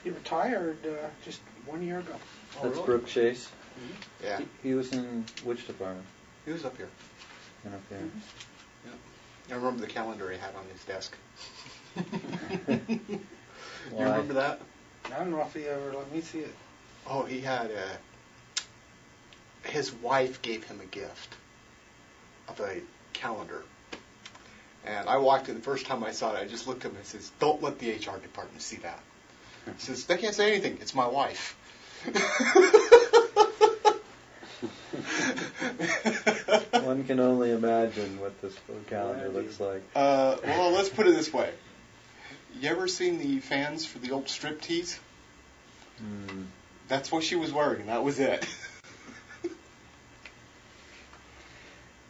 He retired just 1 year ago. Oh, that's really? Brooke Chase. Mm-hmm. Yeah. He was in which department? He was up here. And up there. Mm-hmm. Yeah. I remember the calendar he had on his desk. You Why? remember that? I don't know if he ever let me see it. Oh, he had his wife gave him a gift of a calendar. And I walked in, the first time I saw it, I just looked at him and says, "Don't let the HR department see that." He says, "They can't say anything. It's my wife." One can only imagine what this calendar looks like. Well, let's put it this way. You ever seen the fans for the old striptease? That's what she was wearing, and that was it.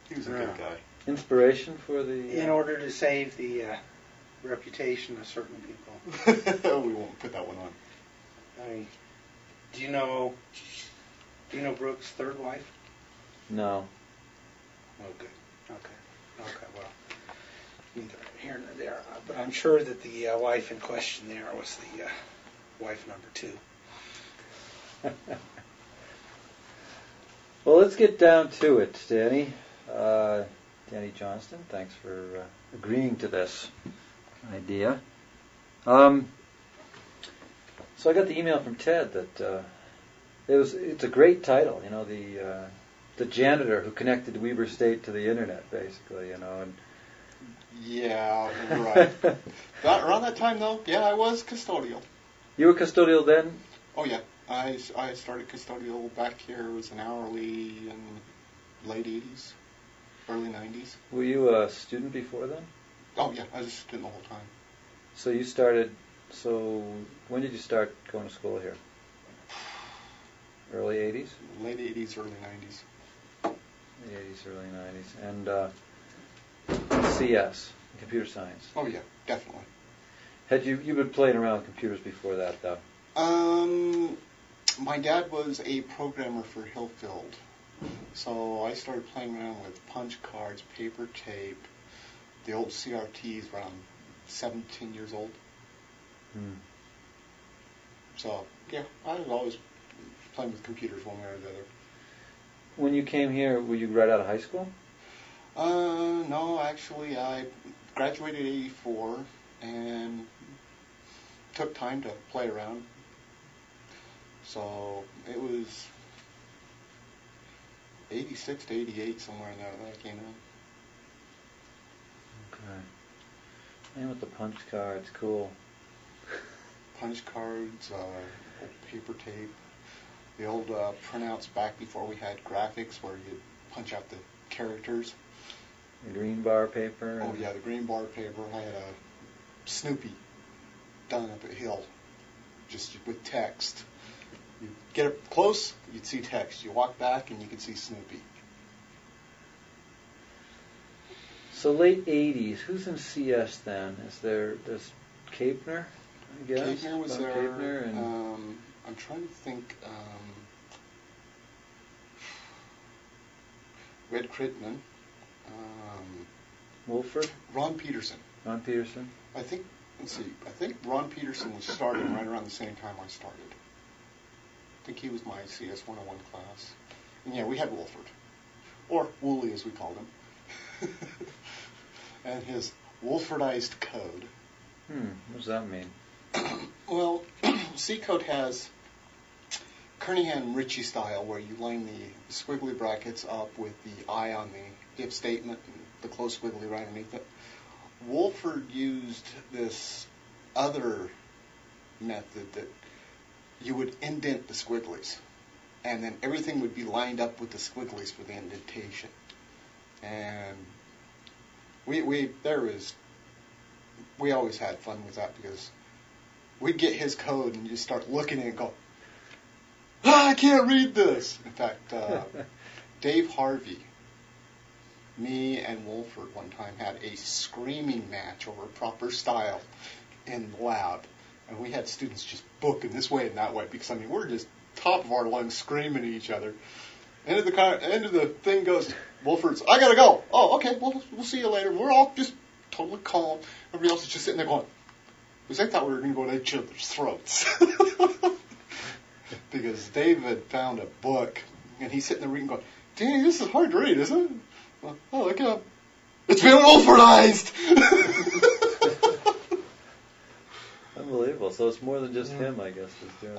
He was a good guy. Inspiration for the... In order to save the reputation of certain people. We won't put that one on. I mean, do you know Brooke's third wife? No. Oh, good. Okay, well, neither here nor there. But I'm sure that the wife in question there was the wife number 2. Well, let's get down to it, Danny. Danny Johnston, thanks for agreeing to this idea. So I got the email from Ted that it's a great title, the janitor who connected Weber State to the internet, basically, And yeah, right. Around that time, though, yeah, I was custodial. You were custodial then? Oh yeah, I started custodial back here. It was an hourly in late 80s. Early 90s. Were you a student before then? Oh, yeah. I was a student the whole time. So when did you start going to school here? Early 80s? Late 80s, early 90s. Late 80s, early 90s. And CS, computer science. Oh, yeah. Definitely. Had you've been playing around with computers before that, though? My dad was a programmer for Hillfield. So I started playing around with punch cards, paper tape, the old CRTs when I'm 17 years old. So, yeah, I was always playing with computers one way or the other. When you came here, were you right out of high school? No, actually, I graduated in '84 and took time to play around. So it was 86 to 88, somewhere in there that I came in. Okay. And with the punch cards, cool. Punch cards, old paper tape, the old printouts back before we had graphics where you'd punch out the characters. The green bar paper. Oh yeah, the green bar paper. I had a Snoopy done up at Hill, just with text. You get up close, you'd see text. You walk back, and you could see Snoopy. So late 80s. Who's in CS then? There's Kapner, I guess. Kapner was there. Kapner and I'm trying to think. Red Critman. Wolford. Ron Peterson. Ron Peterson. I think Ron Peterson was starting right around the same time I started. I think he was my CS 101 class. And yeah, we had Wolford. Or Wooly as we called him. And his Wolfordized code. What does that mean? Well, C code has Kernighan Ritchie style, where you line the squiggly brackets up with the I on the if statement and the close squiggly right underneath it. Wolford used this other method that you would indent the squigglies, and then everything would be lined up with the squigglies for the indentation. And we always had fun with that because we'd get his code and you start looking at it and go, I can't read this. In fact, Dave Harvey, me and Wolford one time had a screaming match over proper style in the lab. And we had students just booking this way and that way because, we're just top of our lungs screaming at each other. End of the thing goes, Wolford's, I gotta go. Oh, okay, we'll see you later. We're all just totally calm. Everybody else is just sitting there going, was I thought we were going to go to each other's throats. Because Dave had found a book, and he's sitting there reading going, Danny, this is hard to read, isn't it? Well, oh, look up. It's been Wolfordized! Unbelievable. So it's more than just him, I guess, is doing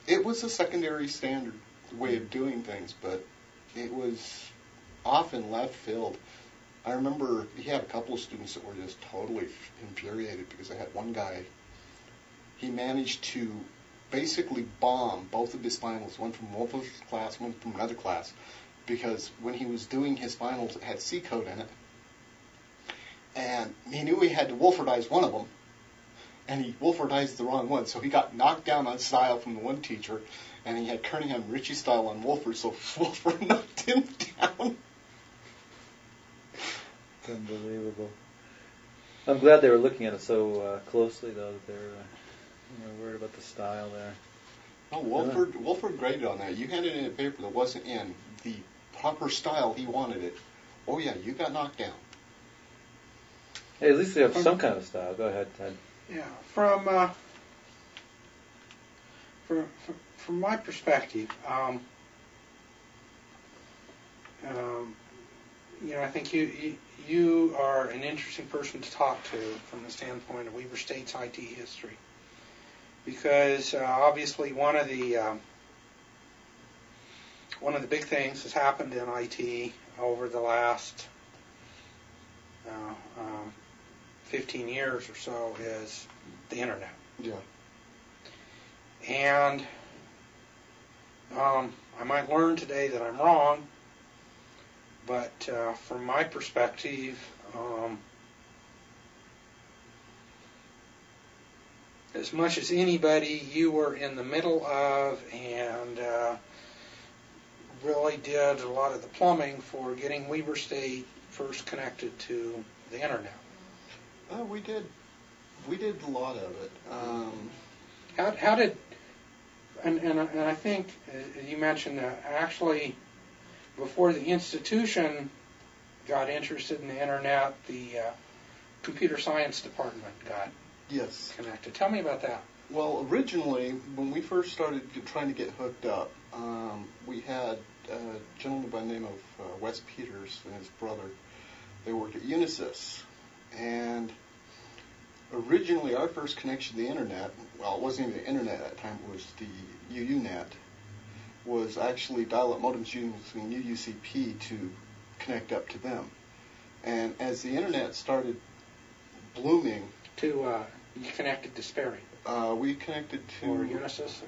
It was a secondary standard way of doing things, but it was often left field. I remember he had a couple of students that were just totally infuriated because I had one guy, he managed to basically bomb both of his finals, one from Wolfer's class, one from another class, because when he was doing his finals, it had C code in it, and he knew he had to Wolfordize one of them, and he Wolfordized the wrong one, so he got knocked down on style from the one teacher, and he had Kernighan Ritchie style on Wolford, so Wolford knocked him down. Unbelievable. I'm glad they were looking at it so closely, though, that they're worried about the style there. No, Wolford graded on that. You handed in a paper that wasn't in the proper style he wanted it. Oh yeah, you got knocked down. Hey, at least they have some kind of style. Go ahead, Ted. Yeah, from my perspective, I think you are an interesting person to talk to from the standpoint of Weber State's IT history, because obviously one of the big things that's happened in IT over the last 15 years or so is the internet. Yeah. And I might learn today that I'm wrong, but from my perspective, as much as anybody, you were in the middle of and really did a lot of the plumbing for getting Weber State first connected to the internet. We did a lot of it. How did, and I think you mentioned that actually before the institution got interested in the internet, the computer science department got Yes. connected. Tell me about that. Well, originally, when we first started trying to get hooked up, we had a gentleman by the name of Wes Peters and his brother. They worked at Unisys. And originally, our first connection to the internet, well, it wasn't even the internet at that time, it was the UUNet, was actually dial-up modems using UUCP to connect up to them. And as the internet started blooming, You connected to Sperry we connected to or Unisys?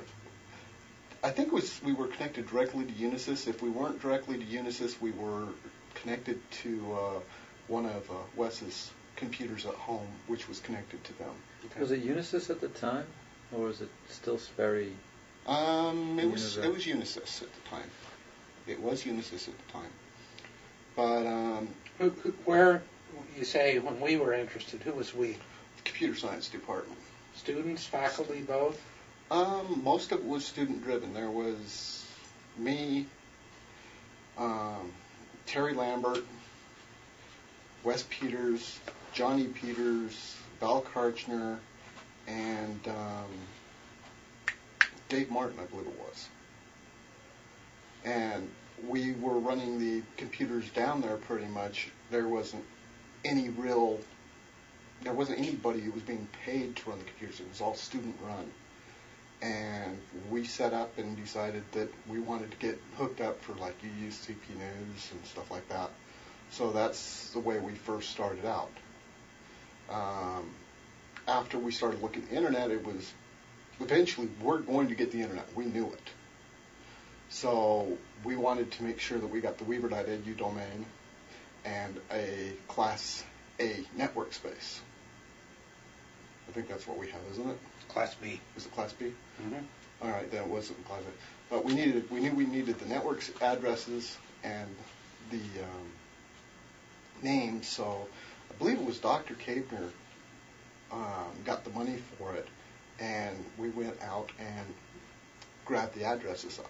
I think we were connected directly to Unisys. If we weren't directly to Unisys, we were connected to one of Wes's computers at home, which was connected to them. Okay. Was it Unisys at the time, or was it still Sperry? It was Unisys at the time. It was Unisys at the time. But Where you say when we were interested, who was we? the computer science department. Students, faculty, both? Most of it was student-driven. There was me, Terry Lambert, Wes Peters, Johnny Peters, Val Karchner, and Dave Martin, I believe it was. And we were running the computers down there pretty much. There wasn't anybody who was being paid to run the computers. It was all student run. And we set up and decided that we wanted to get hooked up for like UUCP News and stuff like that. So that's the way we first started out. After we started looking at the internet, it was eventually we're going to get the internet. We knew it. So we wanted to make sure that we got the Weaver.edu domain and a Class A network space. I think that's what we have, isn't it? Class B. Is it Class B? Mm-hmm. All right, then it wasn't Class A. But we knew we needed the network's addresses and the names. So I believe it was Dr. Kavner got the money for it, and we went out and grabbed the addresses up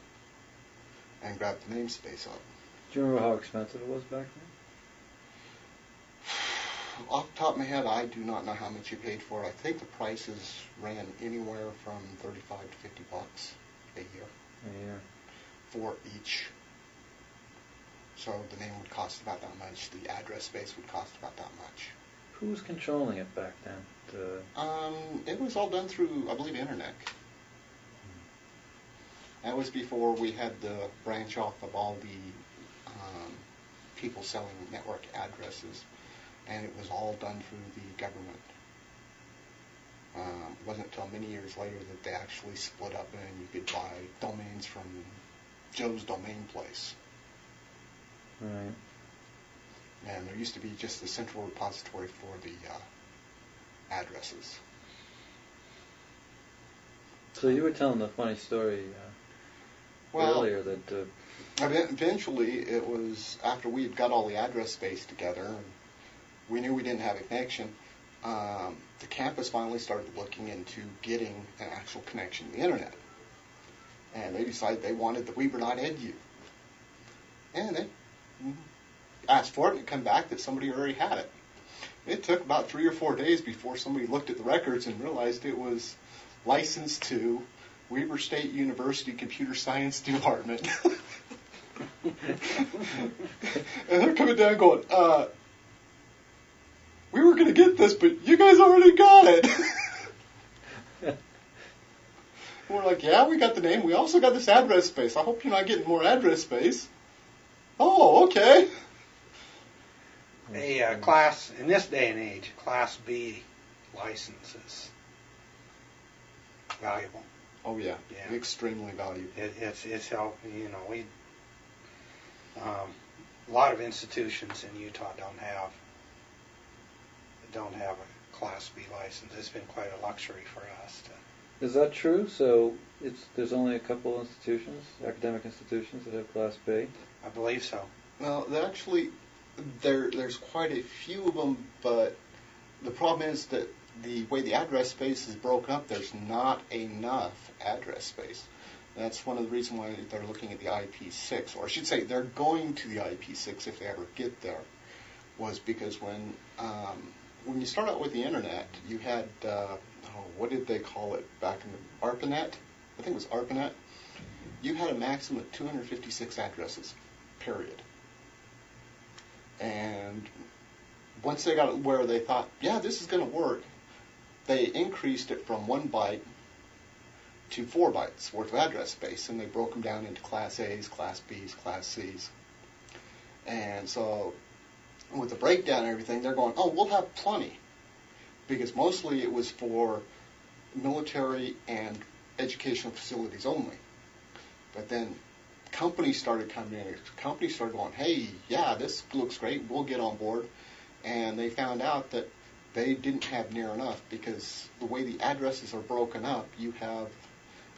and grabbed the namespace up. Do you remember how expensive it was back then? Off the top of my head, I do not know how much you paid for it. I think the prices ran anywhere from $35 to $50 a year Yeah. for each. So the name would cost about that much. The address space would cost about that much. Who was controlling it back then? It was all done through, I believe, internet. That was before we had the branch off of all the people selling network addresses, and it was all done through the government. It wasn't until many years later that they actually split up and you could buy domains from Joe's Domain Place. Right. And there used to be just a central repository for the addresses. So you were telling a funny story earlier that... Eventually, it was after we had got all the address space together, and we knew we didn't have a connection, the campus finally started looking into getting an actual connection to the internet. And they decided they wanted the Weber.edu. And they asked for it, and it came back that somebody already had it. It took about 3 or 4 days before somebody looked at the records and realized it was licensed to Weber State University Computer Science Department. And they're coming down going, we were going to get this, but you guys already got it. We're like, yeah, we got the name. We also got this address space. I hope you're not getting more address space. Oh, okay. A class, in this day and age, Class B license is valuable. Oh, yeah. Yeah. Extremely valuable. It's how, we, a lot of institutions in Utah don't have a Class B license. It's been quite a luxury for us to. Is that true? So there's only a couple institutions, academic institutions, that have Class B? I believe so. Well, there's quite a few of them, but the problem is that the way the address space is broken up, there's not enough address space. That's one of the reasons why they're looking at the IP6, or I should say they're going to the IP6 if they ever get there, was because when you start out with the internet, you had, what did they call it back in the ARPANET? I think it was ARPANET. You had a maximum of 256 addresses, period. And once they got it where they thought, yeah, this is going to work, they increased it from 1 byte to 4 bytes worth of address space, and they broke them down into Class A's, Class B's, Class C's. And so with the breakdown and everything, they're going, oh, we'll have plenty. Because mostly it was for military and educational facilities only. But then companies started coming in. Companies started going, hey, yeah, this looks great. We'll get on board. And they found out that they didn't have near enough because the way the addresses are broken up, you have,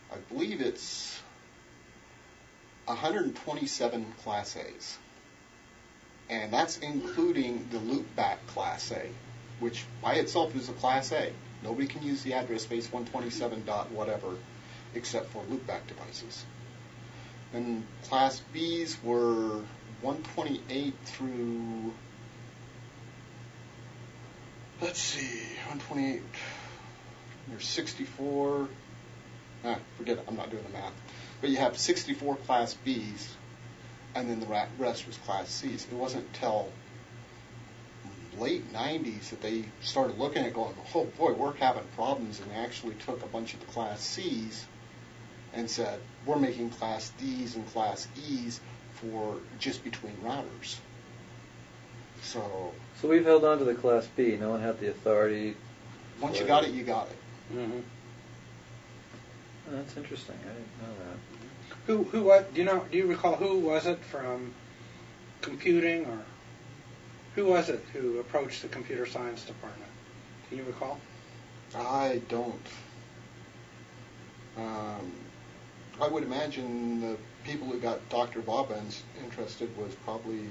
I believe it's 127 Class A's. And that's including the loopback Class A, which by itself is a Class A. Nobody can use the address space 127 dot whatever except for loopback devices. And Class B's were 128 through, let's see, 128, there's 64, forget it, I'm not doing the math. But you have 64 Class B's, and then the rest was Class C's. It wasn't until late 90s that they started looking at it going, oh boy, we're having problems, and they actually took a bunch of the Class C's and said, we're making Class D's and Class E's for just between routers. So we've held on to the Class B. No one had the authority. Once you got it, you got it. Mm-hmm. Oh, that's interesting. I didn't know that. Who? What? Do you recall who was it from computing, or who was it who approached the computer science department? Can you recall? I don't. I would imagine the people who got Dr. Bobbins interested was probably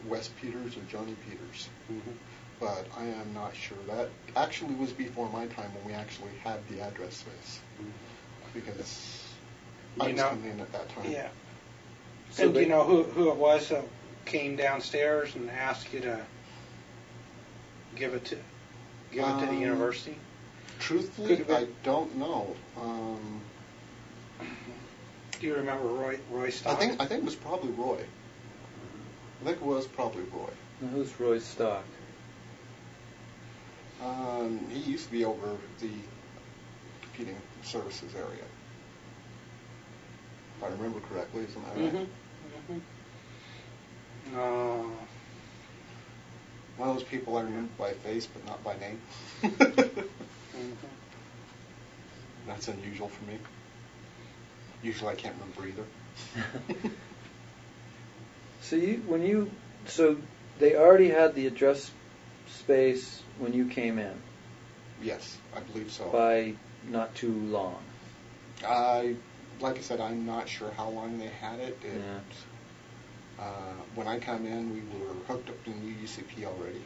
Wes Peters or Johnny Peters. Mm-hmm. But I am not sure. That actually was before my time when we actually had the address space. Mm-hmm. Because I was coming in at that time. Yeah. So and do you know who it was that came downstairs and asked you to give it to the university? Truthfully, Could have I don't know. Do you remember Roy Stock? I think it was probably Roy. I think it was probably Roy. Now, who's Roy Stock? He used to be over the computing services area. If I remember correctly, isn't that right? Mm-hmm. One of those people I remember by face but not by name. Mm-hmm. That's unusual for me. Usually I can't remember either. So they already had the address space when you came in. Yes, I believe so. By not too long. Like I said, I'm not sure how long they had it. When I come in, we were hooked up to UUCP already.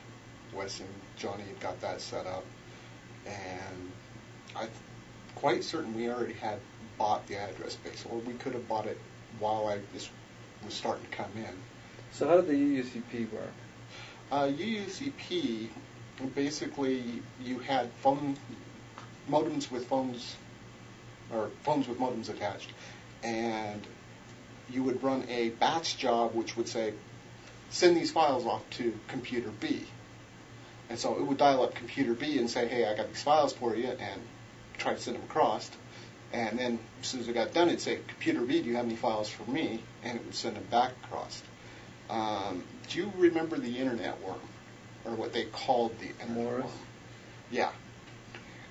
Wes and Johnny had got that set up, and I'm quite certain we already had bought the address space, or we could have bought it while I just was starting to come in. So how did the UUCP work? UUCP, basically, you had modems with phones, or phones with modems attached, and you would run a batch job which would say, send these files off to computer B. And so it would dial up computer B and say, hey, I got these files for you, and try to send them across. And then as soon as it got done, it'd say, computer B, do you have any files for me? And it would send them back across. Do you remember the internet worm, or what they called the internet worm? Yeah.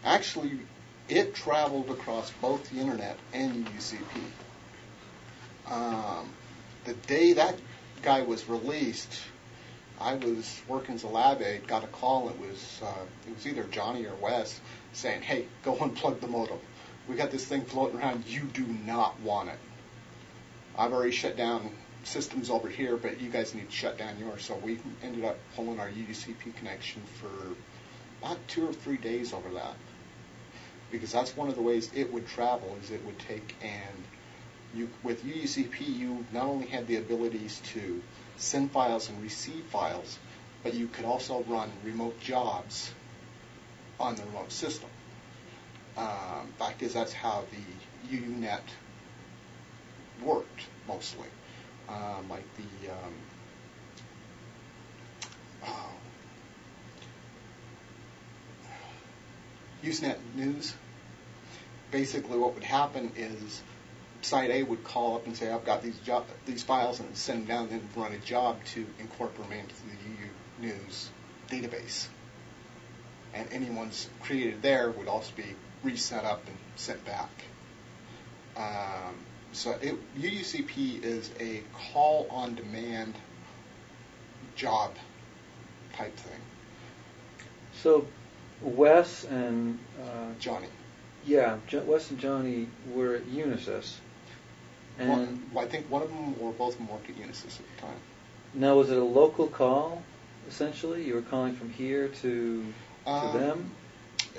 Actually, it traveled across both the internet and UUCP. The day that guy was released, I was working as a lab aide, got a call. It was either Johnny or Wes saying, hey, go unplug the modem. We got this thing floating around. You do not want it. I've already shut down systems over here, but you guys need to shut down yours. So we ended up pulling our UUCP connection for about 2 or 3 days over that. Because that's one of the ways it would travel, is it would take, and with UUCP, you not only had the abilities to send files and receive files, but you could also run remote jobs on the remote system. Because that's how the UUNet worked, mostly. Like the Usenet News. Basically, what would happen is Site A would call up and say, "I've got these files," and send them down, and then run a job to incorporate them into the UU News database. And anyone's created there would also be reset up and sent back. So UUCP is a call-on-demand job type thing. So Wes and Johnny. Yeah, Wes and Johnny were at Unisys. And I think one of them or both of them worked at Unisys at the time. Now, was it a local call, essentially? You were calling from here to them?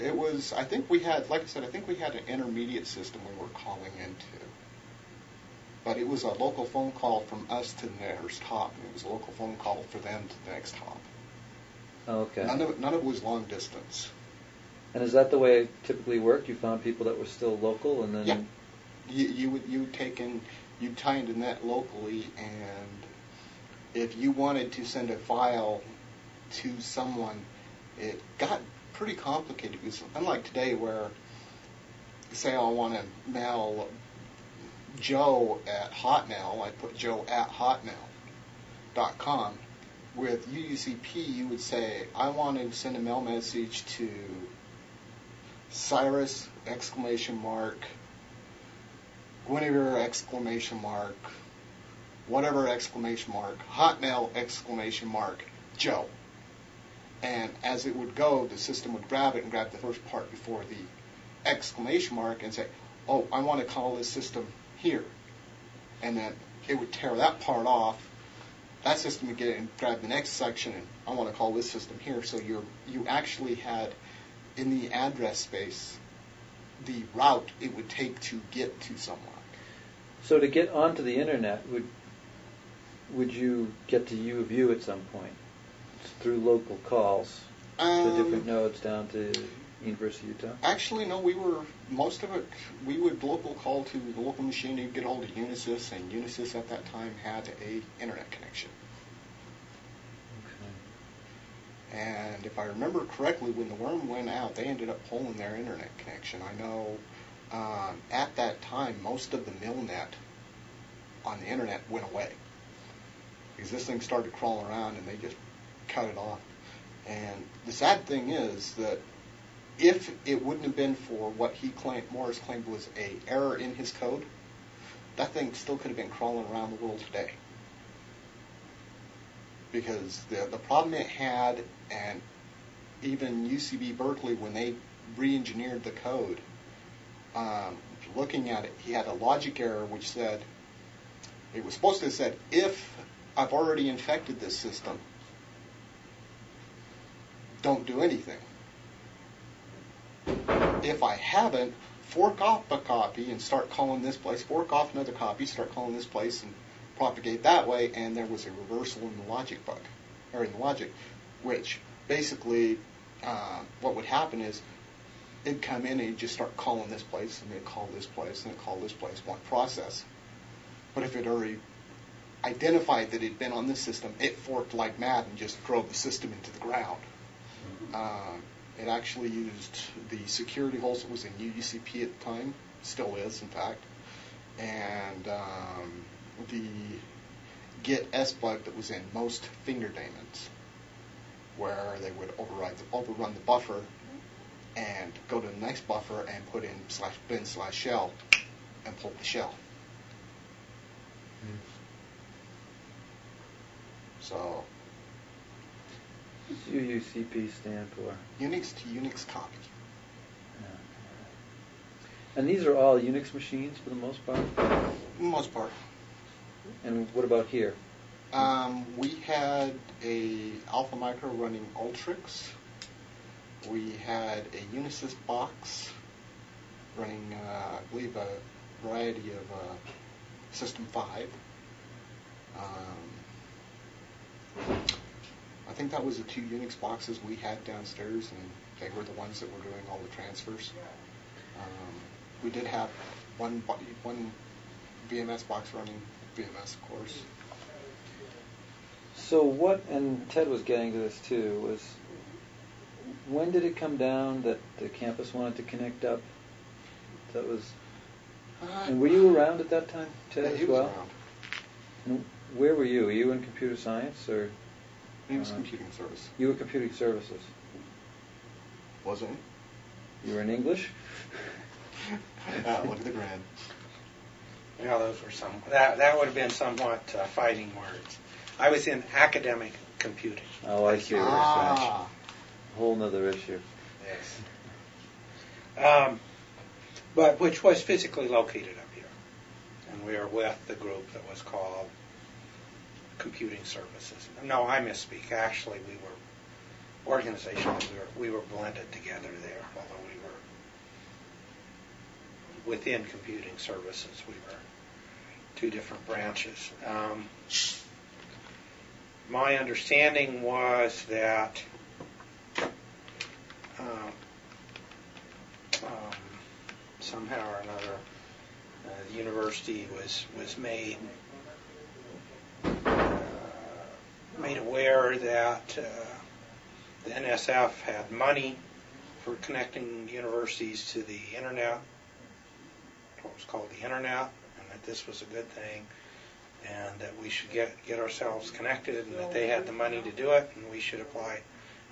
It was, I think we had, like I said, I think we had an intermediate system we were calling into. But it was a local phone call from us to the nearest hop, and it was a local phone call for them to the next hop. Okay. None of it was long distance. And is that the way it typically worked? You found people that were still local, and then... Yeah. You'd tie into net locally, and if you wanted to send a file to someone, it got pretty complicated, because unlike today where, say I want to mail Joe at Hotmail, I put Joe at hotmail.com. With UUCP, you would say, I want to send a mail message to Cyrus, ! Guinevere, ! Whatever, ! Hotmail, ! Joe. And as it would go, the system would grab it and grab the first part before the exclamation mark and say, oh, I want to call this system here. And then it would tear that part off. That system would get it and grab the next section, and I want to call this system here. So you actually had, in the address space, the route it would take to get to someone. So to get onto the internet, would you get to U of U at some point? It's through local calls? the different nodes down to University of Utah? Actually, no. Most of it, we would local call to the local machine to get hold of Unisys, and Unisys at that time had a internet connection. Okay. And if I remember correctly, when the worm went out, they ended up pulling their internet connection. I know at that time, most of the MILNet on the internet went away because this thing started crawling around and they just cut it off. And the sad thing is that if it wouldn't have been for what Morris claimed was a error in his code, that thing still could have been crawling around the world today. Because the problem it had, and even UCB Berkeley, when they re-engineered the code, looking at it, he had a logic error which said, it was supposed to have said, if I've already infected this system, don't do anything. If I haven't, fork off a copy and start calling this place, fork off another copy, start calling this place, and propagate that way, and there was a reversal in the logic bug, or in the logic, which basically what would happen is it'd come in and it'd just start calling this place, and it'd call this place, and it'd call this place, one process. But if it already identified that it'd been on this system, it forked like mad and just drove the system into the ground. It actually used the security holes that was in UUCP at the time, still is, in fact, and the get S bug that was in most finger daemons, where they would overrun the buffer and go to the next buffer and put in /bin/shell and pull the shell. So What does UUCP stand for? Unix to Unix copy. And these are all Unix machines for the most part? For the most part. And what about here? We had a Alpha Micro running Ultrix. We had a Unisys box running, I believe, a variety of System 5. I think that was the two Unix boxes we had downstairs, and they were the ones that were doing all the transfers. We did have one VMS box running VMS, of course. So what, and Ted was getting to this too, was when did it come down that the campus wanted to connect up? That was, and were you around at that time, Ted, Yeah, as he well? was around. And where were you? Were you in computer science or? He was computing service. You were computing services. Wasn't he? You were in English? Look at the grin. Yeah, those were that would have been somewhat fighting words. I was in academic computing. Oh, I see what you're saying. A whole nother issue. Yes. But which was physically located up here. And we were with the group that was called Computing Services. No, I misspeak. Actually, we were organizationally, we were blended together there, although we were within Computing Services. We were two different branches. My understanding was that somehow or another the university was made aware that the NSF had money for connecting universities to the internet, what was called the internet, and that this was a good thing, and that we should get ourselves connected, and that they had the money to do it, and we should apply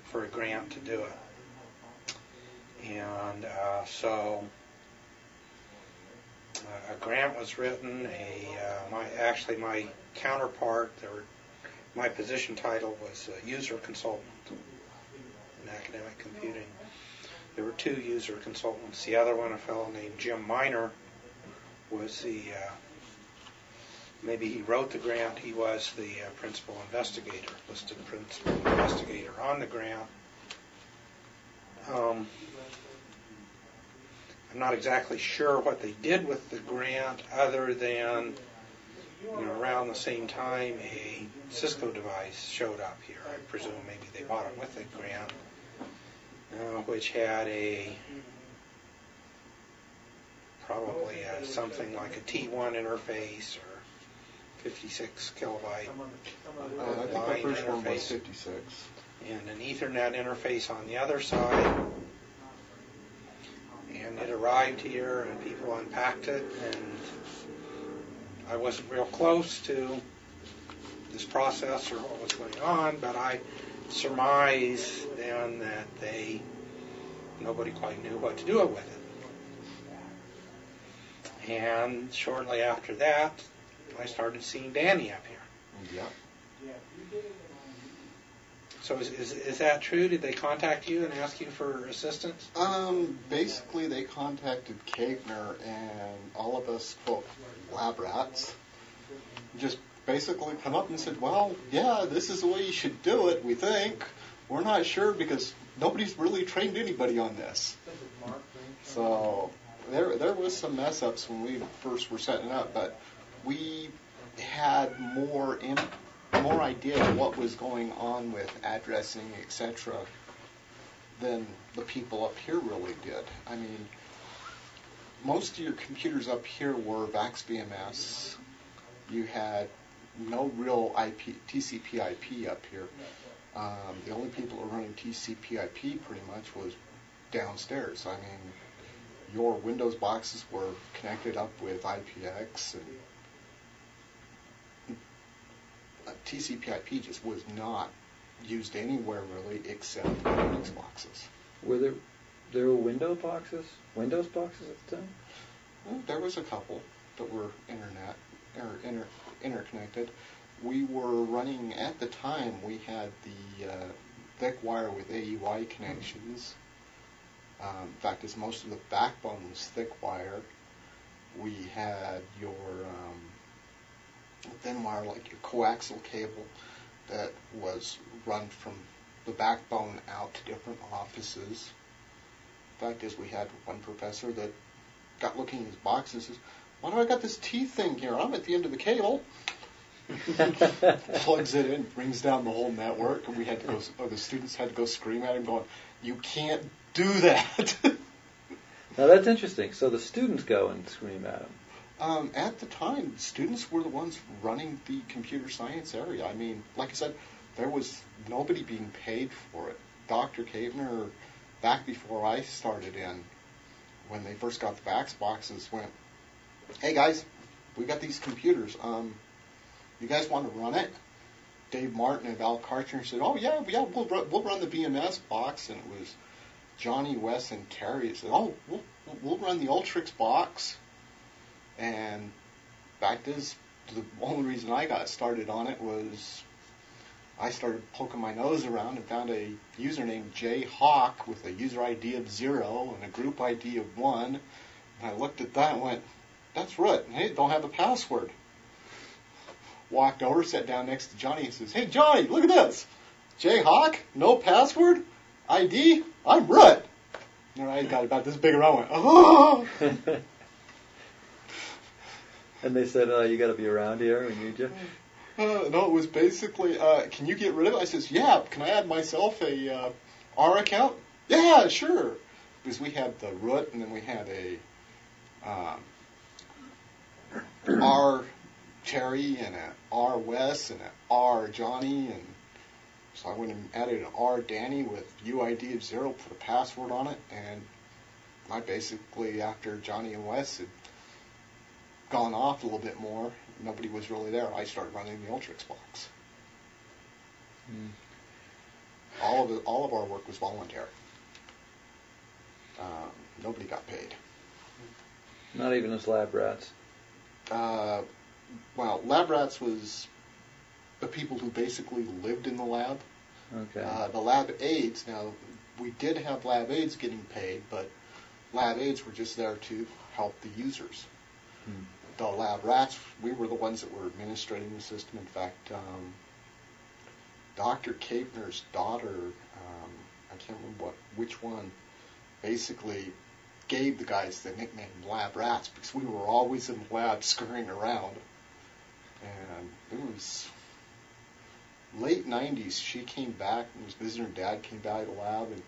for a grant to do it. And so a grant was written. My counterpart, my position title was user consultant in academic computing. There were two user consultants. The other one, a fellow named Jim Miner, was maybe he wrote the grant. He was the principal investigator, listed principal investigator on the grant. I'm not exactly sure what they did with the grant, other than, around the same time a Cisco device showed up here. I presume maybe they bought it with the grant. which had probably something like a T1 interface or 56 kilobyte I think the line first one was interface, 56. and an Ethernet interface on the other side. And it arrived here, and people unpacked it, and I wasn't real close to this process or what was going on, but I surmised then that nobody quite knew what to do with it. And shortly after that, I started seeing Danny up here. Yeah. So is that true? Did they contact you and ask you for assistance? Basically, they contacted Kavner, and all of us, quote, lab rats, just basically come up and said, well, yeah, this is the way you should do it, we think. We're not sure because nobody's really trained anybody on this. So there was some mess-ups when we first were setting it up, but we had more idea of what was going on with addressing, etc., than the people up here really did. I mean, most of your computers up here were VAX BMS. You had no real TCP/IP up here. The only people who were running TCP/IP pretty much was downstairs. I mean, your Windows boxes were connected up with IPX, and TCP/IP just was not used anywhere really except Unix boxes. Were there were Windows boxes at the time? Well, there was a couple that were interconnected. We were running, at the time, we had the thick wire with AUI connections. In fact, as most of the backbone was thick wire, we had your thin wire, like your coaxial cable, that was run from the backbone out to different offices. The fact is, we had one professor that got looking at his box and says, why do I got this T thing here? I'm at the end of the cable. Plugs it in, brings down the whole network, and we had to go, or the students had to go scream at him going, you can't do that. Now that's interesting. So the students go and scream at him. At the time, students were the ones running the computer science area. I mean, like I said, there was nobody being paid for it. Dr. Kavner, back before I started in, when they first got the VAX boxes, went, hey guys, we got these computers. You guys want to run it? Dave Martin and Val Karchner said, oh yeah, we'll run the BMS box. And it was Johnny, Wes, and Terry that said, oh, we'll run the Ultrix box. And fact is, the only reason I got started on it was I started poking my nose around and found a user named Jay Hawk with a user ID of 0 and a group ID of 1. And I looked at that and went, that's right. Hey, don't have a password. Walked over, sat down next to Johnny and says, hey, Johnny, look at this. Jay Hawk, no password, ID, I'm Rut. And I got about this big around, went, oh. And they said, you got to be around here, we need you. No, it was basically, can you get rid of it? I says, yeah, can I add myself a R account? Yeah, sure. Because we had the root, and then we had a R Terry, and a R Wes, and a R Johnny, and so I went and added an R Danny with UID of 0, put a password on it, and I basically, after Johnny and Wes had gone off a little bit more, nobody was really there, I started running the Ultrix box. All of our work was voluntary. Nobody got paid. Not even as lab rats. Well, lab rats was the people who basically lived in the lab. Okay. The lab aides, now we did have lab aides getting paid, but lab aides were just there to help the users. The lab rats, we were the ones that were administrating the system. In fact, Dr. Kavner's daughter, I can't remember which one, basically gave the guys the nickname Lab Rats because we were always in the lab scurrying around. And it was late 90s. She came back and was visiting her dad, came back to the lab, and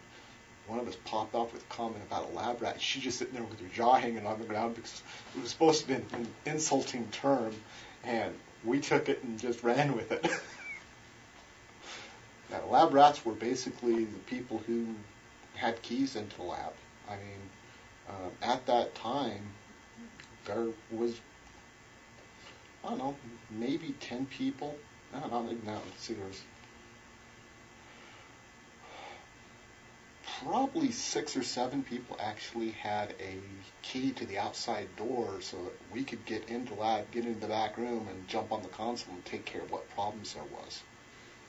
one of us popped off with a comment about a lab rat. She's just sitting there with her jaw hanging on the ground because it was supposed to be an insulting term, and we took it and just ran with it. Now, lab rats were basically the people who had keys into the lab. I mean, at that time, there was, I don't know, maybe 10 people. I don't know, maybe now. Let's see, there was probably 6 or 7 people actually had a key to the outside door so that we could get into the lab, get into the back room, and jump on the console and take care of what problems there was.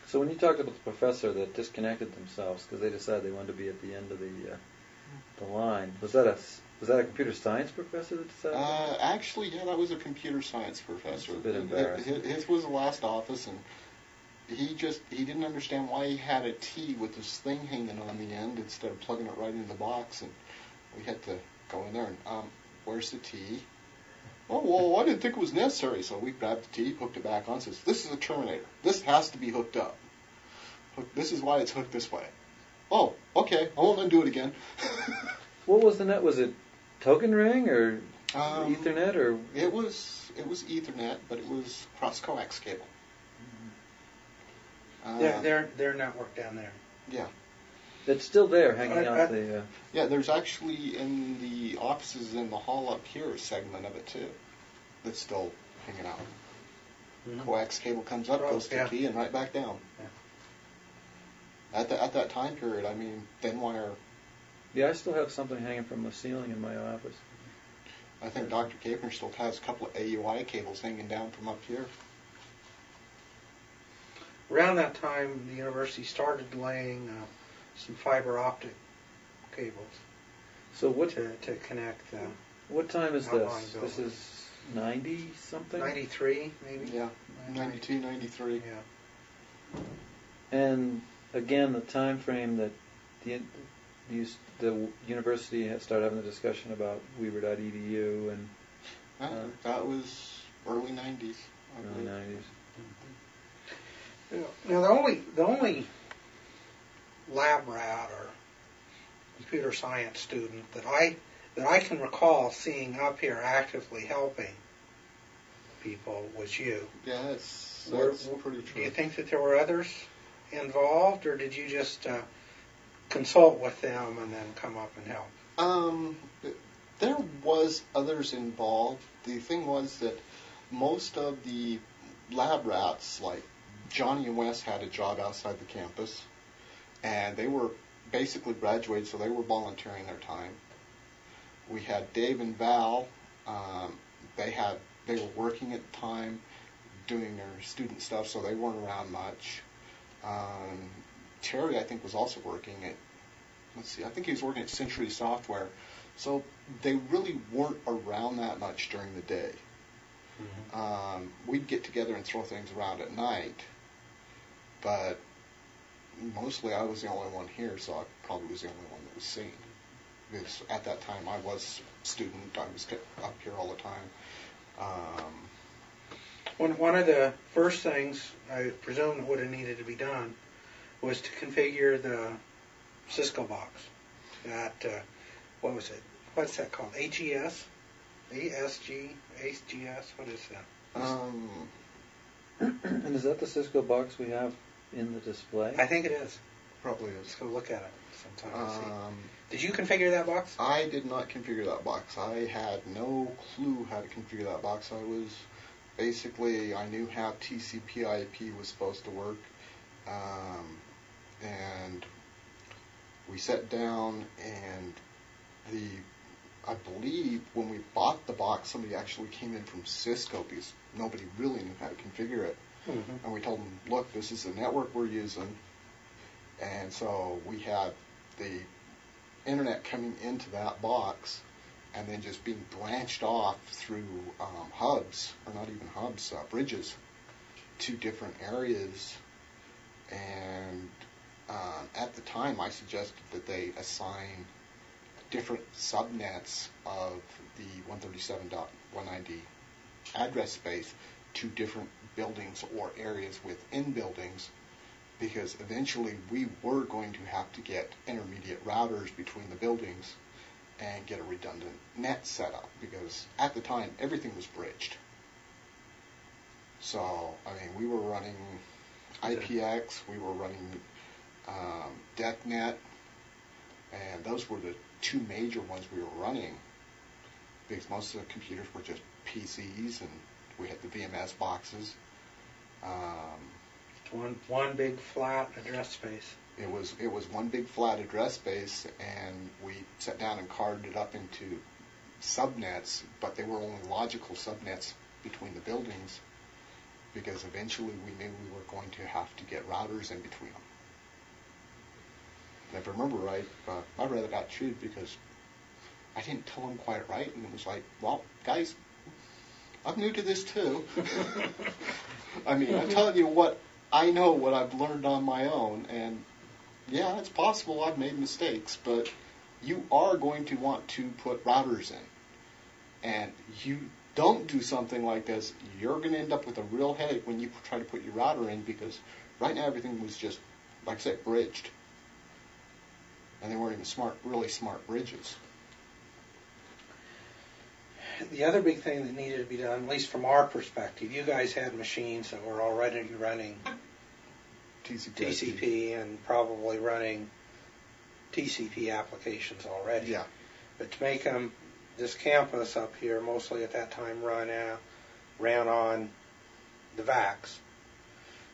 So when you talked about the professor that disconnected themselves because they decided they wanted to be at the end of the line, was that a computer science professor that decided? Actually, yeah, that was a computer science professor. That's a bit embarrassing. His was the last office, and he didn't understand why he had a T with this thing hanging on the end instead of plugging it right into the box, and we had to go in there and, where's the T? Oh, well, I didn't think it was necessary, so we grabbed the T, hooked it back on, says, this is a terminator. This has to be hooked up. This is why it's hooked this way. Oh, okay, I won't undo it again. What was the net? Was it token ring or Ethernet or? It was Ethernet, but it was cross coax cable. Their network down there. Yeah. It's still there, hanging out the. Yeah, there's actually in the offices in the hall up here a segment of it too, that's still hanging out. Mm-hmm. Coax cable comes up, goes to T, and right back down. Yeah. At that time period, I mean, thin wire. Yeah, I still have something hanging from the ceiling in my office. I think Dr. Capner still has a couple of AUI cables hanging down from up here. Around that time, the university started laying some fiber optic cables. So what to connect the. What time is this? Building. This is 90 something. 93 maybe. Yeah, 92, 93. Yeah. And again, the time frame that the university had started having the discussion about Weaver.edu and. That was early 90s. Early 90s. Now the only lab rat or computer science student that I can recall seeing up here actively helping people was you. Yeah, that's pretty true. Do you think that there were others involved, or did you just consult with them and then come up and help? There was others involved. The thing was that most of the lab rats, like Johnny and Wes, had a job outside the campus, and they were basically graduated, so they were volunteering their time. We had Dave and Val. They were working at the time, doing their student stuff, so they weren't around much. Terry, I think, was also working at. I think he was working at Century Software. So they really weren't around that much during the day. Mm-hmm. We'd get together and throw things around at night, but mostly I was the only one here, so I probably was the only one that was seen. Because at that time I was a student, I was up here all the time. One of the first things I presume that would have needed to be done was to configure the Cisco box. That what was it? What's that called? AGS? ASG? AGS? What is that? And is that the Cisco box we have in the display? I think it is. Probably is. Let's go look at it sometime and see. Did you configure that box? I did not configure that box. I had no clue how to configure that box. I knew how TCP/IP was supposed to work, and we sat down, and I believe when we bought the box, somebody actually came in from Cisco because nobody really knew how to configure it. Mm-hmm. And we told them, look, this is the network we're using. And so we had the internet coming into that box and then just being branched off through hubs, or not even hubs, bridges, to different areas. And at the time, I suggested that they assign different subnets of the 137.190 address space to different buildings or areas within buildings, because eventually we were going to have to get intermediate routers between the buildings and get a redundant net set up, because at the time everything was bridged. So, I mean, we were running IPX, we were running DECnet, and those were the two major ones we were running, because most of the computers were just PCs, and we had the VMS boxes. One big flat address space. It was one big flat address space, and we sat down and carved it up into subnets, but they were only logical subnets between the buildings, because eventually we knew we were going to have to get routers in between them. And if I remember right, I rather got chewed because I didn't tell them quite right, and it was like, well, guys, I'm new to this too. I mean, I'm telling you what I know, what I've learned on my own, and yeah, it's possible I've made mistakes, but you are going to want to put routers in. And you don't do something like this, you're going to end up with a real headache when you try to put your router in, because right now everything was just, like I said, bridged. And they weren't even really smart bridges. The other big thing that needed to be done, at least from our perspective, you guys had machines that were already running TCP and probably running TCP applications already. Yeah. But to make them, this campus up here, mostly at that time, ran on the VAX.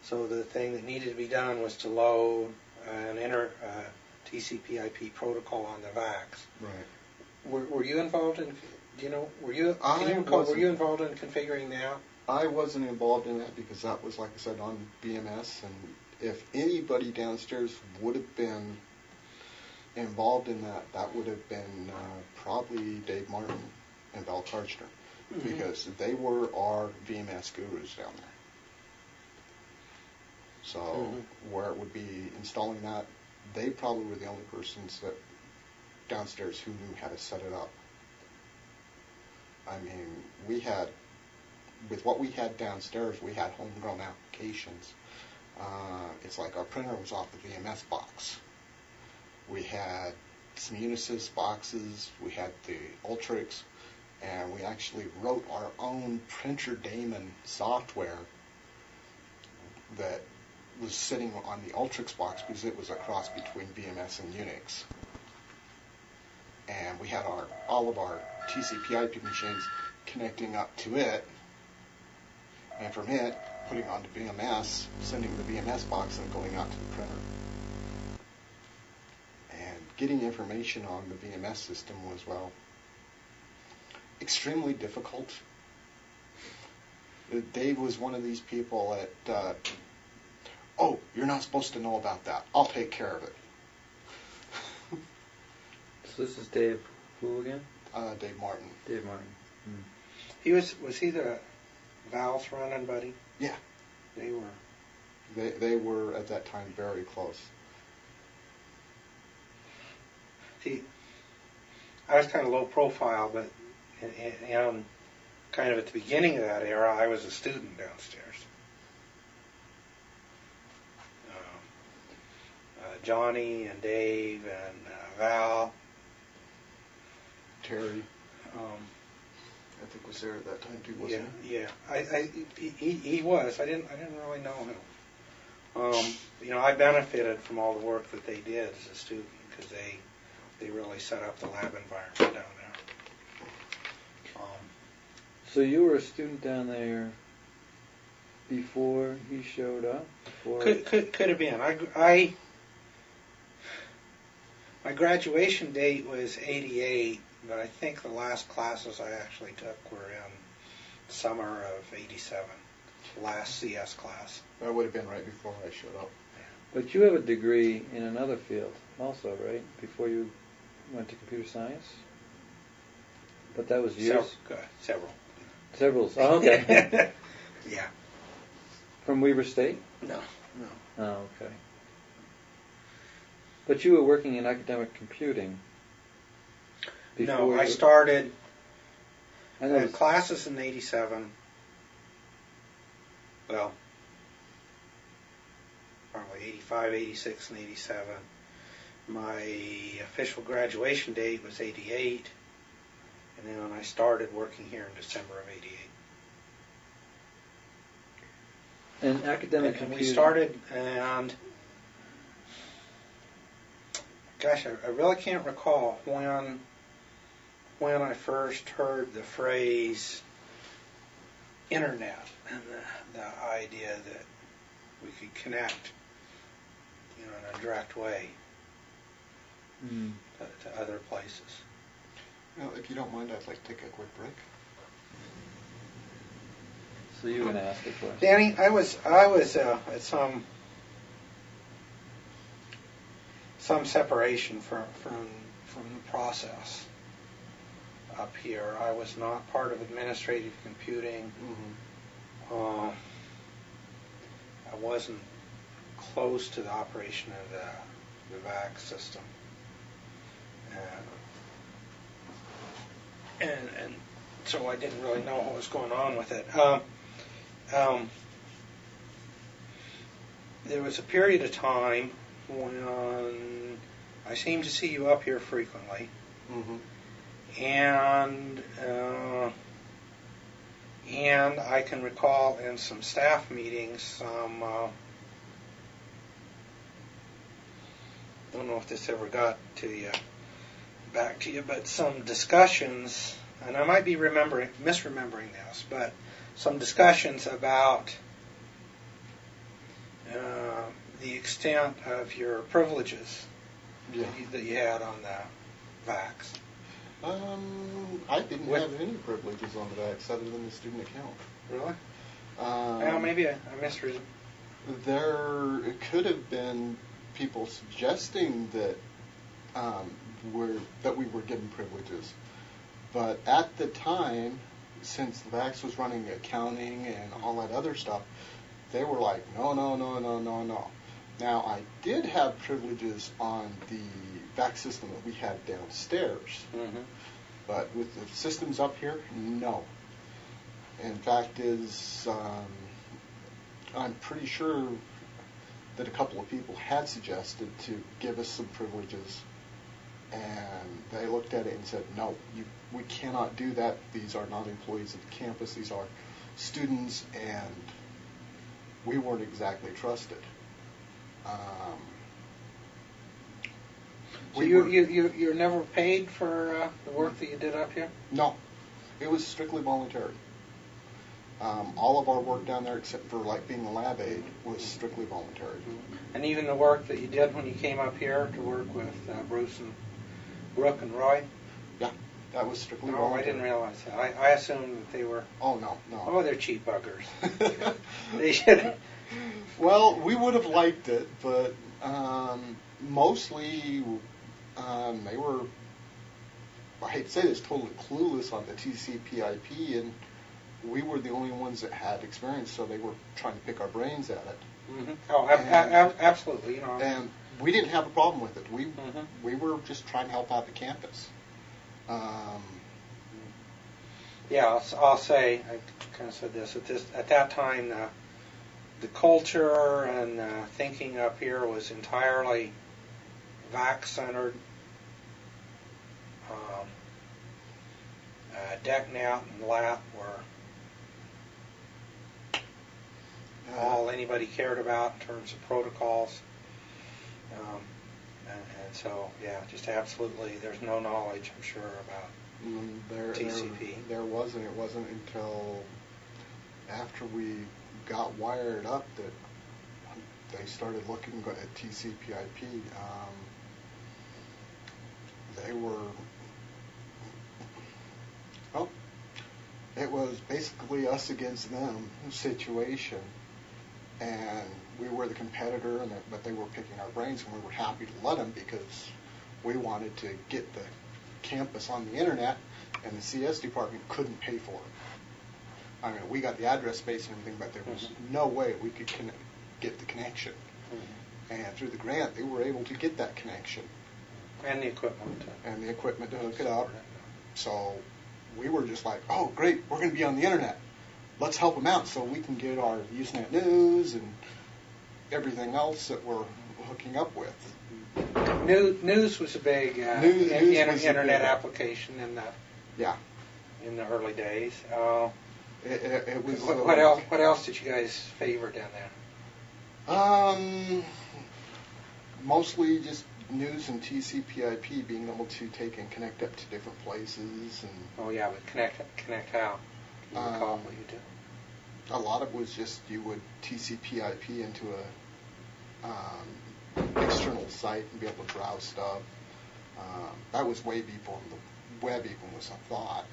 So the thing that needed to be done was to load an TCP/IP protocol on the VAX. Right. Were you involved in? Do you know? Were you involved in configuring that? I wasn't involved in that because that was, like I said, on BMS, and if anybody downstairs would have been involved in that, that would have been probably Dave Martin and Val Karchner, because they were our VMS gurus down there. So where it would be installing that, they probably were the only persons that downstairs who knew how to set it up. I mean, we had, with what we had downstairs, we had homegrown applications. It's like our printer was off the VMS box. We had some Unisys boxes, we had the Ultrix, and we actually wrote our own printer daemon software that was sitting on the Ultrix box because it was a cross between VMS and Unix. And we had all of our TCP/IP machines connecting up to it, and from it, putting onto VMS, sending the VMS box and going out to the printer. And getting information on the VMS system was, well, extremely difficult. Dave was one of these people that, oh, you're not supposed to know about that. I'll take care of it. So this is Dave who again? Dave Martin. Dave Martin. Was he the Val's running buddy? Yeah. They were. They were at that time very close. See, I was kind of low profile, but kind of at the beginning of that era, I was a student downstairs. Johnny and Dave and Val. Terry, I think was there at that time too, wasn't he? Yeah. He was. I didn't really know him. I benefited from all the work that they did as a student because they really set up the lab environment down there. So you were a student down there before he showed up? Could have been. My graduation date was '88, but I think the last classes I actually took were in summer of '87, last CS class. That would have been right before I showed up. But you have a degree in another field also, right? Before you went to computer science? But that was years? Several. Several. Oh, okay. Yeah. From Weber State? No. Oh, okay. But you were working in academic computing before. No, I started. I had classes in '87. Well, probably 85, 86, and 87. My official graduation date was 88, and then I started working here in December of 88. And academic And computing. we started, and gosh, I really can't recall when I first heard the phrase internet and the idea that we could connect, in a direct way to other places. Well, if you don't mind, I'd like to take a quick break. So you were going to ask a question. Danny, I was at some separation from the process up here. I was not part of administrative computing. Mm-hmm. I wasn't close to the operation of the VAC system, and so I didn't really know what was going on with it. There was a period of time when I seemed to see you up here frequently, and I can recall in some staff meetings I don't know if this ever got back to you, but some discussions, and I might be misremembering this, but some discussions about the extent of your privileges that you had on the VAX. I didn't have any privileges on the VAX other than the student account. Really? Well, maybe I misread. There could have been people suggesting that we were given privileges, but at the time, since the VAX was running accounting and all that other stuff, they were like, no. Now, I did have privileges on the VAX system that we had downstairs, but with the systems up here, no. In fact, I'm pretty sure that a couple of people had suggested to give us some privileges, and they looked at it and said, no, we cannot do that. These are not employees of the campus. These are students, and we weren't exactly trusted. So you're never paid for the work that you did up here? No, it was strictly voluntary. All of our work down there, except for like being a lab aide, was strictly voluntary. And even the work that you did when you came up here to work with Bruce and Brooke and Roy? Yeah, that was strictly No, voluntary. I didn't realize that. I assumed that they were... Oh, no. Oh, they're cheap buggers. They should... Well, we would have liked it, but mostly they were, I hate to say this, totally clueless on the TCP/IP, and we were the only ones that had experience, so they were trying to pick our brains at it. Mm-hmm. Oh, absolutely. And we didn't have a problem with it. We were just trying to help out the campus. Yeah, I'll say, I kind of said this, at that time, the culture and thinking up here was entirely VAC-centered. DECNAT and LAT were all anybody cared about in terms of protocols. And so, yeah, just absolutely, there's no knowledge, I'm sure, about TCP. There wasn't. It wasn't until after we got wired up that they started looking at TCP/IP. They were, well, it was basically us against them situation, and we were the competitor, but they were picking our brains, and we were happy to let them because we wanted to get the campus on the internet, and the CS department couldn't pay for it. I mean, we got the address space and everything, but there was no way we could get the connection. And through the grant, they were able to get that connection. And the equipment. And the equipment to hook it up. So we were just like, oh, great, we're going to be on the internet. Let's help them out so we can get our Usenet news and everything else that we're hooking up with. News was a big News was a internet big- application Yeah. in the early days. It was. What else did you guys favor down there? Mostly just news and TCP/IP, being able to take and connect up to different places, and Oh yeah, but connect how? Can you recall what you do? a lot of it was just you would TCP/IP into a external site and be able to browse stuff. That was way before the web even was a thought.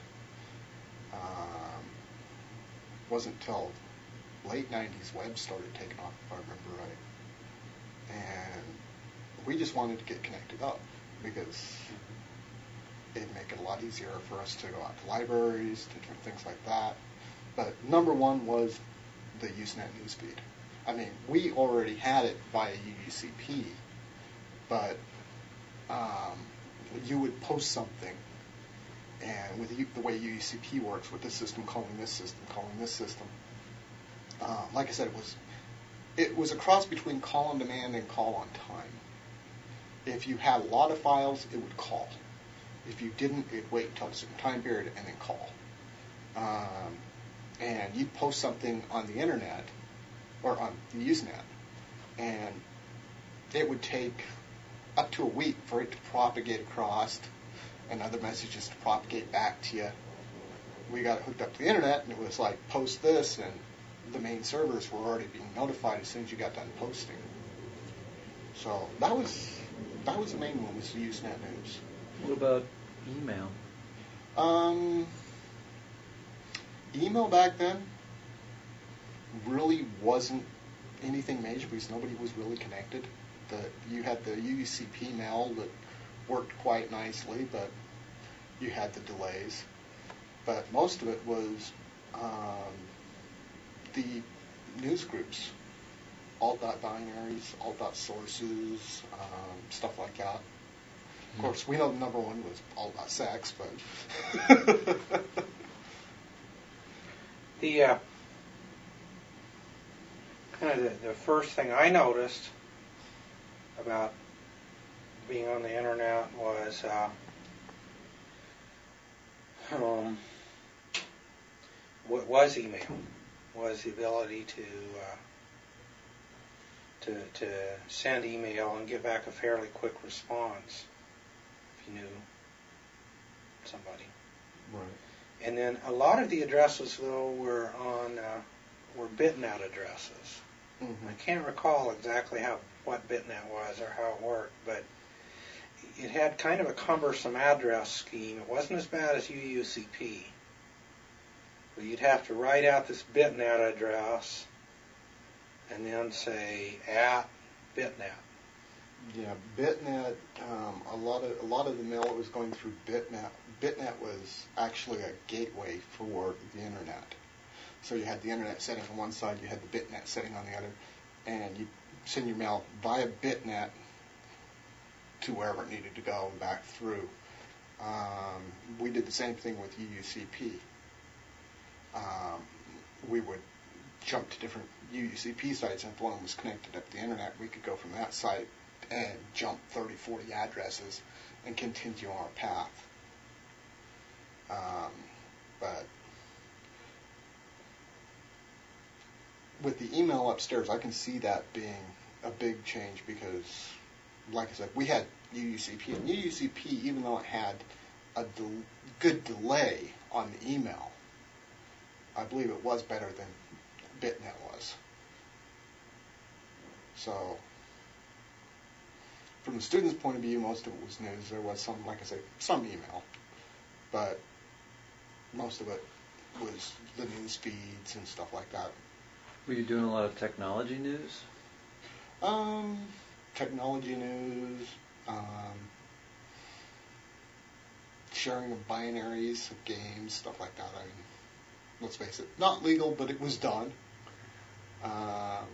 Wasn't until late 90s web started taking off, if I remember right. And we just wanted to get connected up because it'd make it a lot easier for us to go out to libraries, to different things like that. But number one was the Usenet newsfeed. I mean, we already had it via UUCP, but you would post something, and with the way UUCP works, with this system calling this system, like I said, it was a cross between call on demand and call on time. If you had a lot of files, it would call. If you didn't, it'd wait until a certain time period and then call. And you'd post something on the internet or on the Usenet, and it would take up to a week for it to propagate across and other messages to propagate back to you. We got it hooked up to the internet, and it was like, post this, and the main servers were already being notified as soon as you got done posting. So that was the main one, was the Usenet news. What about email? Email back then really wasn't anything major because nobody was really connected. You had the UUCP mail that worked quite nicely, but you had the delays. But most of it was the news groups, alt.binaries, alt.sources, stuff like that. Of course, we know the number one was alt.sex, but The kind of the first thing I noticed about being on the internet was what was email, was the ability to send email and get back a fairly quick response if you knew somebody. right. And then a lot of the addresses, though, were bitnet addresses. Mm-hmm. I can't recall exactly what bitnet was or how it worked, but it had kind of a cumbersome address scheme. It wasn't as bad as UUCP. But you'd have to write out this bitnet address and then say @bitnet. Yeah, bitnet. A lot of the mail that was going through bitnet. Bitnet was actually a gateway for the internet. So you had the internet setting on one side, you had the bitnet setting on the other, and you send your mail via bitnet to wherever it needed to go and back through. We did the same thing with UUCP. We would jump to different UUCP sites, and if one was connected up to the internet, we could go from that site and jump 30, 40 addresses and continue our path. But with the email upstairs, I can see that being a big change because, like I said, we had UUCP, and UUCP, even though it had a good delay on the email, I believe it was better than bitnet was. So, from the student's point of view, most of it was news. There was some, like I say, some email, but most of it was the news feeds and stuff like that. Were you doing a lot of technology news? Technology news, sharing of binaries of games, stuff like that. I mean, let's face it, not legal, but it was done. A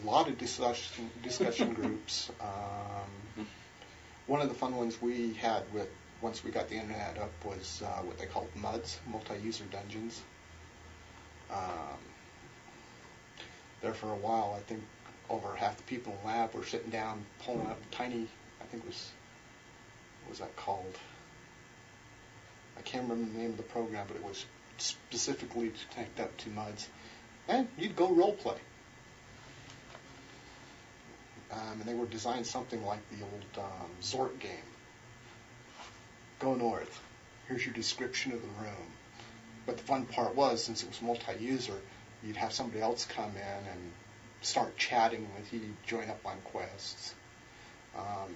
lot of discussion groups. One of the fun ones we had once we got the internet up was what they called MUDs, multi-user dungeons. There for a while, I think over half the people in the lab were sitting down, pulling up tiny, I think it was, what was that called? I can't remember the name of the program, but it was specifically connected up to MUDs. And you'd go role play. And they were designed something like the old Zort game. Go north. Here's your description of the room. But the fun part was, since it was multi-user, you'd have somebody else come in and start chatting with you, join up on quests.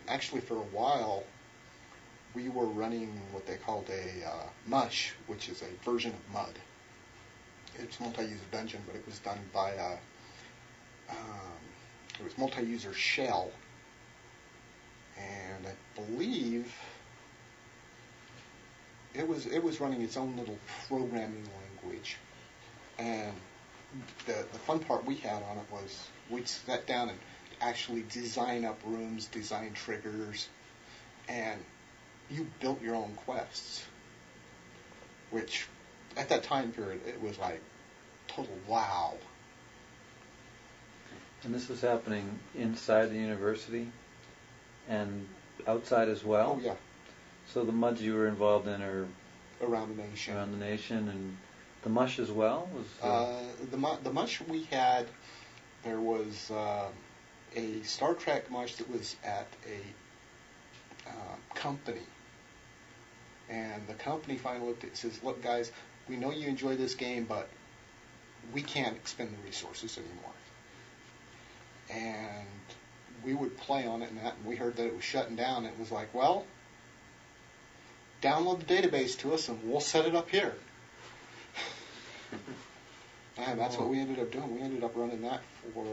Actually, for a while, we were running what they called a mush, which is a version of MUD. It's a multi-user dungeon, but it was done by it was multi-user shell, and I believe it was running its own little programming language. And the fun part we had on it was we'd sit down and actually design up rooms, design triggers, and you built your own quests, which at that time period it was like total wow. And this was happening inside the university and outside as well? Oh, yeah. So the MUDs you were involved in are around the nation. Around the nation, and the mush as well? The mush we had, there was a Star Trek mush that was at a company. And the company finally looked at it and says, look, guys, we know you enjoy this game, but we can't expend the resources anymore. And we would play on it and that, and we heard that it was shutting down. It was like, well, download the database to us and we'll set it up here. And that's what we ended up doing. We ended up running that for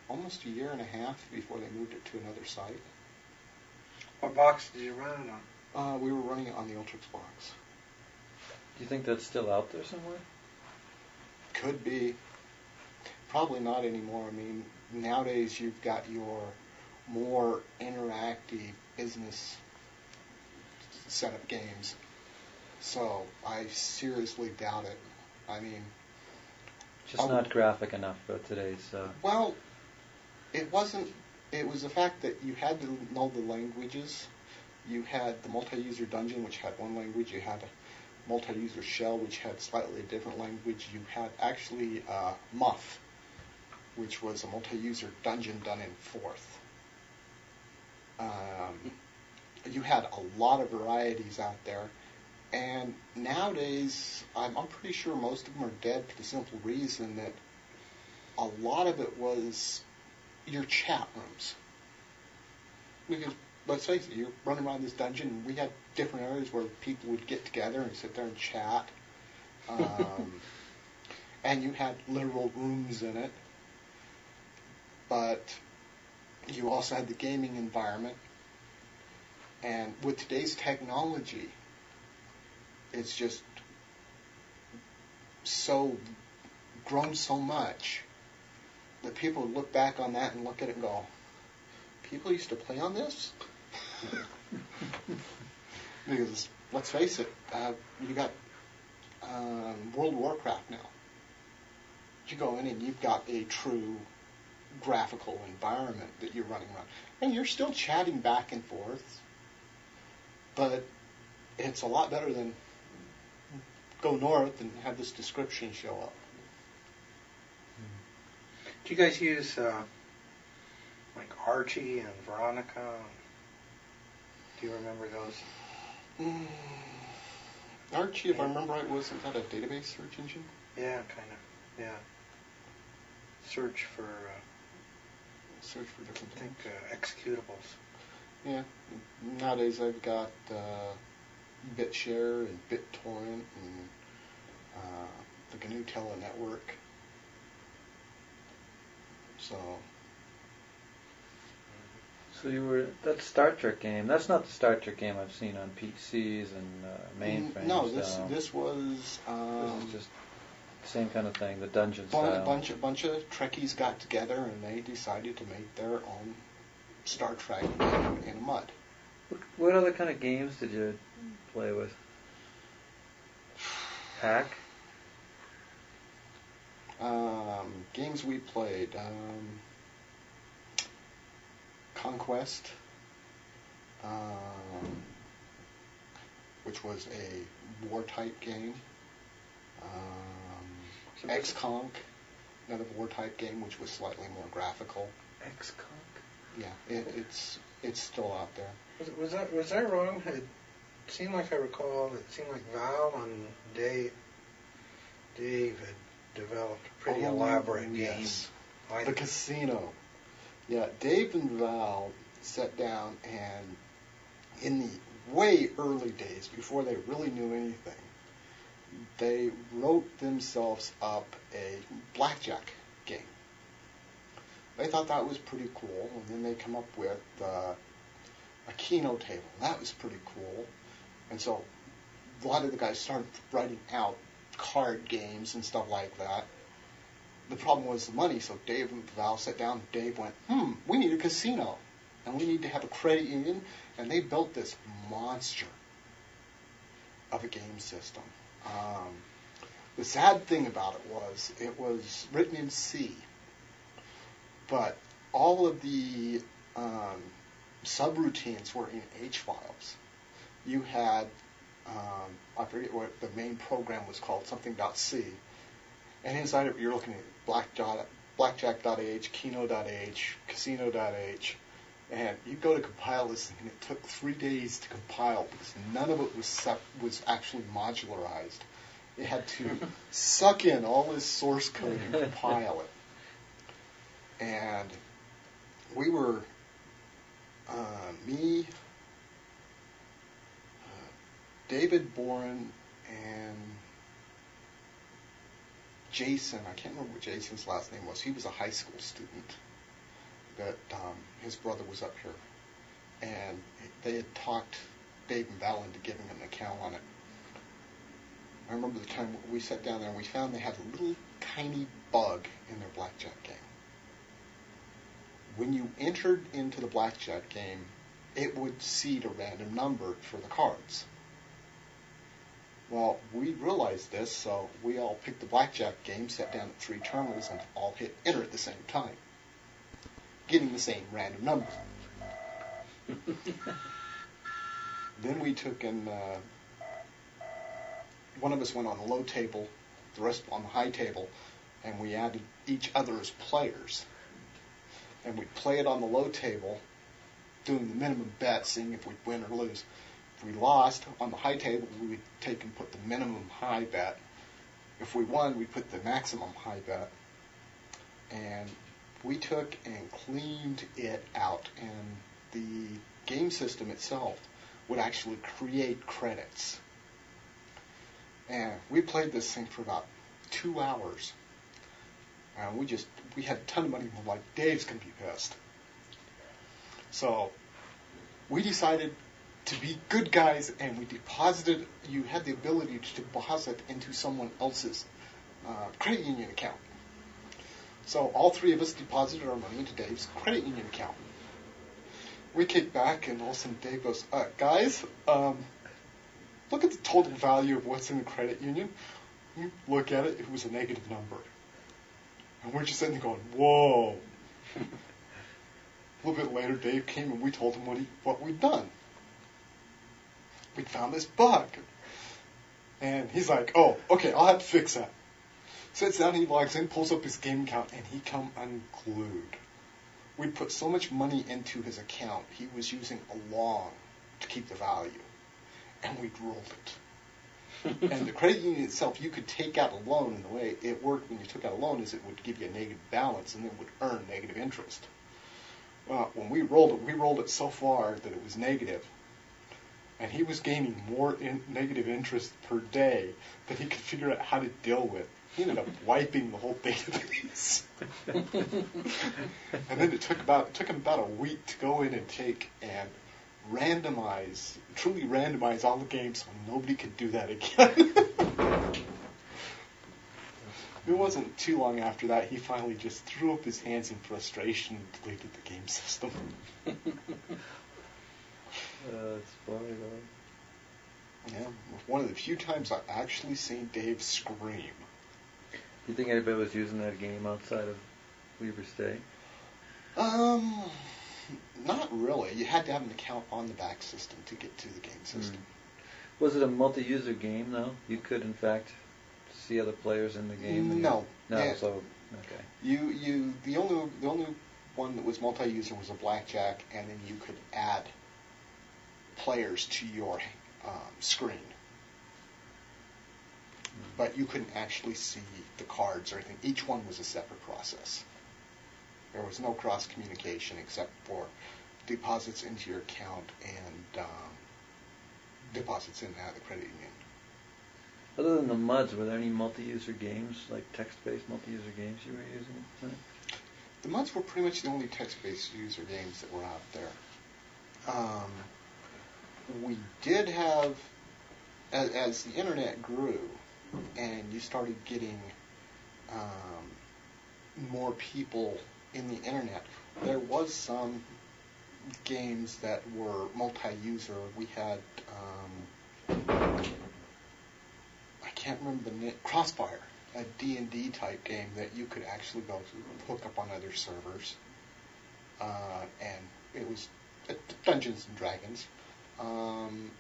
almost a year and a half before they moved it to another site. What box did you run it on? We were running it on the Ultrix box. Do you think that's still out there somewhere? Could be. Probably not anymore. I mean, nowadays you've got your more interactive business setup games. So I seriously doubt it. I mean... Just not graphic enough for today's... Well, it wasn't... It was the fact that you had to know the languages. You had the multi-user dungeon, which had one language. You had a multi-user shell, which had slightly different language. You had actually Muff, which was a multi-user dungeon done in Fourth. You had a lot of varieties out there. And nowadays, I'm pretty sure most of them are dead for the simple reason that a lot of it was your chat rooms. Because, let's face it, you're running around this dungeon, and we had different areas where people would get together and sit there and chat. And you had literal rooms in it. But you also had the gaming environment. And with today's technology, it's just so grown so much that people would look back on that and look at it and go, people used to play on this? Because, let's face it, you got World of Warcraft now. You go in and you've got a true graphical environment that you're running around. And you're still chatting back and forth, but it's a lot better than go north and have this description show up. Do you guys use like Archie and Veronica? Do you remember those? Archie, if I remember right, wasn't that a database search engine? Yeah, kind of. Yeah. Search for different I think things. executables. Yeah. Nowadays I've got BitShare and BitTorrent and the GNU Telenetwork. So you were that Star Trek game. That's not the Star Trek game I've seen on PCs and mainframes. No, this was. This is just the same kind of thing, the dungeon Bunch style. of Trekkies got together and they decided to make their own Star Trek in MUD. What other kind of games did you play with? Hack? Games we played. Conquest, which was a war-type game. XConk, another war-type game, which was slightly more graphical. XConk? Yeah, it's still out there. Was I wrong? It seemed like I recall. It seemed like Val and Dave had developed a pretty elaborate game. Yes. The Casino. Yeah, Dave and Val sat down and in the way early days, before they really knew anything, they wrote themselves up a blackjack game. They thought that was pretty cool, and then they come up with a Keno table. That was pretty cool. And so a lot of the guys started writing out card games and stuff like that. The problem was the money, so Dave and Val sat down. Dave went, we need a casino, and we need to have a credit union, and they built this monster of a game system. The sad thing about it was written in C, but all of the subroutines were in H files. You had, I forget what the main program was called, something.c, and inside of it you're looking at blackjack.h, keno.h, casino.h, and you go to compile this thing, and it took 3 days to compile because none of it was actually modularized. It had to suck in all this source code and compile it. And we were, me, David Boren, and Jason, I can't remember what Jason's last name was. He was a high school student that his brother was up here. And they had talked Dave and Val into giving him an account on it. I remember the time we sat down there and we found they had a little tiny bug in their blackjack game. When you entered into the blackjack game, it would seed a random number for the cards. Well, we realized this, so we all picked the blackjack game, sat down at 3 terminals, and all hit enter at the same time, getting the same random number. Then we took and one of us went on the low table, the rest on the high table, and we added each other as players. And we'd play it on the low table, doing the minimum bet, seeing if we'd win or lose. If we lost, on the high table, we would take and put the minimum high bet. If we won, we'd put the maximum high bet. And we took and cleaned it out. And the game system itself would actually create credits. And we played this thing for about 2 hours. And we had a ton of money. We're like, Dave's going to be pissed. So we decided to be good guys, and we deposited, you had the ability to deposit into someone else's credit union account. So all 3 of us deposited our money into Dave's credit union account. We kicked back, and all of a sudden Dave goes, guys, look at the total value of what's in the credit union. You look at it, it was a negative number. And we're just sitting there going, whoa. A little bit later, Dave came and we told him what we'd done. We'd found this bug. And he's like, oh, okay, I'll have to fix that. Sits down, he logs in, pulls up his game account, and he come unglued. We'd put so much money into his account, he was using a long to keep the value. And we'd rolled it. And the credit union itself, you could take out a loan, and the way it worked when you took out a loan is it would give you a negative balance, and then it would earn negative interest. Well, when we rolled it so far that it was negative, and he was gaining more negative interest per day than he could figure out how to deal with. He ended up wiping the whole database. And then it took him about a week to go in and take and truly randomize all the games so nobody could do that again. It wasn't too long after that, he finally just threw up his hands in frustration and deleted the game system. That's funny, though. Yeah, one of the few times I've actually seen Dave scream. You think anybody was using that game outside of Weaver State? Not really. You had to have an account on the back system to get to the game system. Was it a multi-user game though? You could, in fact, see other players in the game. No. No. Yeah. So okay. The only one that was multi-user was a blackjack, and then you could add players to your screen. But you couldn't actually see the cards or anything. Each one was a separate process. There was no cross communication except for deposits into your account and deposits in and out of the credit union. Other than the MUDs, were there any multi-user games, like text-based multi-user games you were using? The MUDs were pretty much the only text-based user games that were out there. We did have, as the internet grew, and you started getting more people in the internet, there was some games that were multi-user. We had, I can't remember the name, Crossfire, a D&D type game that you could actually go to hook up on other servers. And it was Dungeons and Dragons.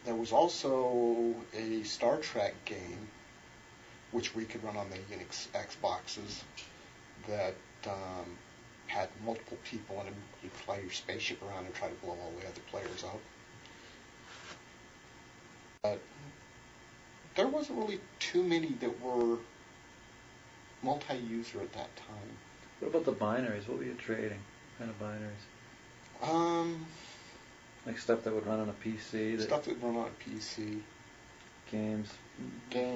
There was also a Star Trek game, which we could run on the Unix Xboxes, that had multiple people, and you'd fly your spaceship around and try to blow all the other players out. But there wasn't really too many that were multi-user at that time. What about the binaries? What were you trading? What kind of binaries? Like stuff that would run on a PC? Stuff that would run on a PC. Games? Games.